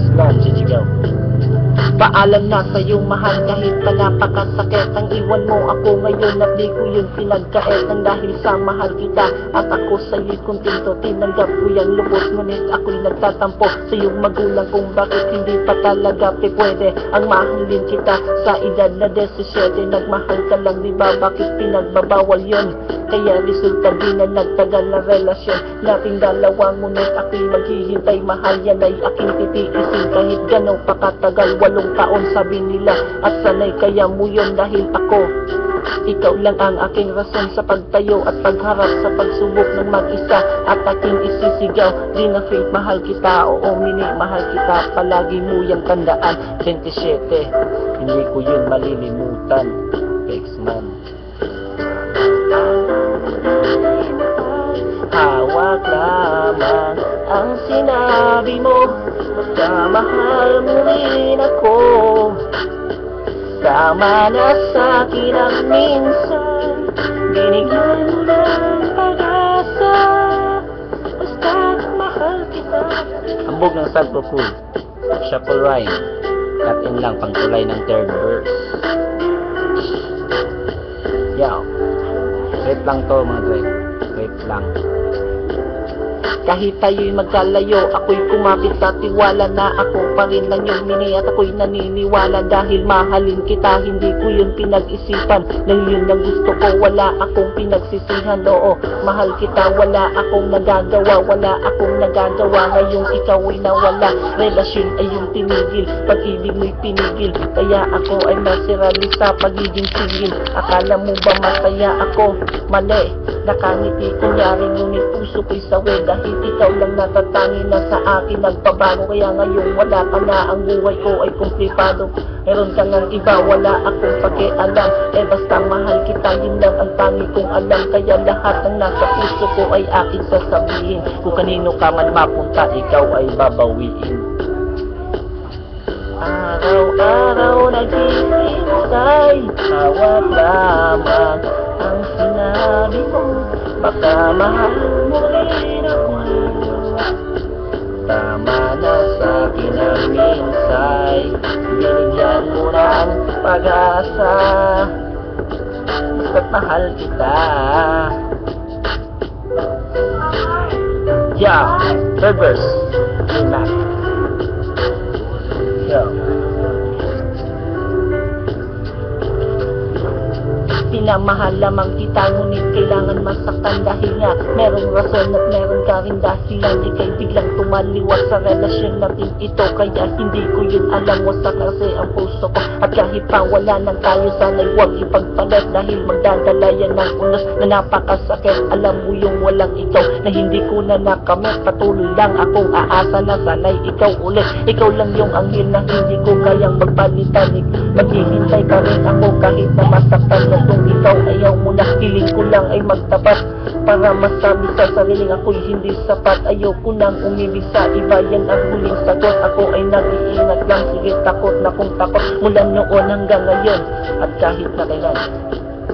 Islam, sisigaw. Paalam na sa'yo mahal kahit pa napakasakit ang iwan mo ako ngayon at di ko yun pinagkait nang dahil sa mahal kita at ako sa'yo'y kontento. Tinanggap ko yung lubos ngunit ako'y nagtatampo sa iyong magulang kung bakit hindi pa talaga pwede ang mahalin kita sa edad na 17. Nagmahal ka lang diba, bakit pinagbabawal yun? Kaya resulta din na nagtagal na relasyon nating dalawa ngunit ako'y maghihintay. Mahal yan ay aking titiisin kahit gano'ng pakatagal. 8 taon sabi nila at sanay kaya mo yun dahil ako ikaw lang ang aking rason sa pagtayo at pagharap sa pagsubok ng mag-isa at aking isisigaw. Di na fake mahal kita, oo mini mahal kita, palagi mo yung tandaan. 27, hindi ko yun malilimutan. X-Man. Hawak lamang ang sinabi mo, pagkamahal mo rin ako. Tama na sa'kin ang minsan, binigyan mo ng pag-asa, basta't mahal kita. Hambog ng Sagpupul, shuffle rhyme, cut in lang pangkulay ng 3rd verse. Yo, rap lang to mga dre, rap lang. Kahit tayo'y magkalayo, ako'y kumapit sa tiwala na ako pa rin lang yung mini at ako'y naniniwala dahil mahalin kita. Hindi ko yun pinag-isipan, lang yun ang gusto ko, wala akong pinagsisihan. Oo, mahal kita, wala akong nagagawa, ngayong ikaw ay nawala. Relasyon ay yung tinigil, pag-ibig mo'y pinigil, kaya ako ay nasirali sa pagiging sigil. Akala mo ba masaya ako? Mali, nakangiti kunyari ngunit puso ko'y sawi dahil ikaw lang natatangi na sa akin nagpabago. Kaya ngayon wala ka na, ang buhay ko ay komplikado. Meron ka ngang iba, wala akong pakialam. Basta mahal kita, yun lang ang tangi kong alam. Kaya lahat ng nasa puso ko ay aking sasabihin. Kung kanino ka man mapunta, ikaw ay babawiin. Araw-araw naghihintay, hawak lamang ang sinabi mo, baka mahal mo rin ako. Tama na sa'kin ang minsay, binigyan mo ng pag-asa, basta't mahal kita. Yeah, 3rd verse, Mac. Yo. Pinamahal lamang kita ngunit kailangan masaktan dahil nga merong rason at meron ka rin dahilan. Ika'y biglang tumaliwas sa relasyon natin ito, kaya hindi ko yun alam. Wasak kasi ang puso ko at kahit pa wala nang tayo, sana'y huwag ipagpalit dahil magdadala yan ng unos na napakasakit. Alam mo yung walang ikaw na hindi ko na nakamit, patuloy lang akong aasa na sana'y ikaw ulit. Ikaw lang yung anghel na hindi ko kayang magpalitan. Maghihintay pa rin ako kahit na masaktan na kung ikaw ayaw mo na. Hiling ko lang ay magtapat para masabi sa sariling ako'y hindi sapat. Ayaw ko nang umibig sa iba, yan ang huling sagot. Ako ay nag-iingat lang, sige takot na kung takot mula noon hanggang ngayon at kahit na kailan.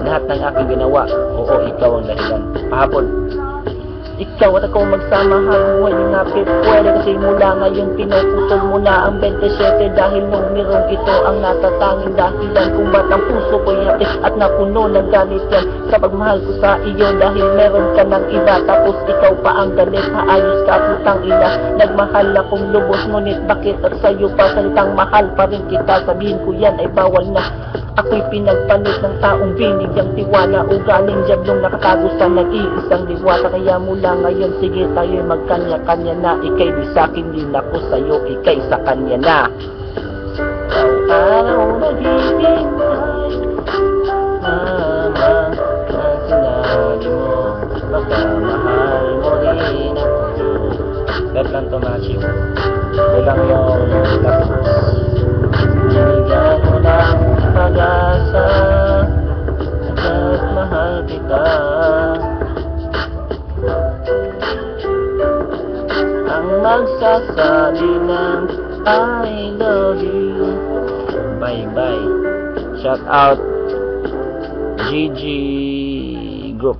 Lahat ng aking ginawa, oo ikaw ang dahilan. Pahapon, ikaw at ako magsama hanggang napit pwede kasi mula ngayon pinuputol mo na ang 27 dahil numerong ito ang natatanging dahilan kung ba't ang puso ko'y hati at napuno ng galit yan sa pagmahal ko sa iyo dahil meron ka ng iba tapos ikaw pa ang galit. Maayos ka at lutang ina, nagmahal akong lubos ngunit bakit at sa'yo pa salitang mahal pa rin kita, sabihin ko yan ay bawal na. Ako'y pinagpalit ng taong binigyang tiwala, ugaling diablong nakatago sa nag-iisang diwata. Kaya mula ngayon sige tayo'y magkanya-kanya na, ika'y di sa'kin din ako sa'yo, ika'y sa kanya na. Araw-araw naghihintay, mama, ang sinabi mo, baka mahal mo rin ako. Left lang to matching, kulang yung last verse. Binigyan mo ng pag-asa, at mahal kita. Ang magsasabi ng I love you. Bye-bye. Shout out GG Group,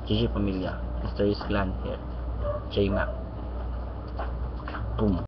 GG Pamilya, Mysterious Clan here, J-Mac. Boom.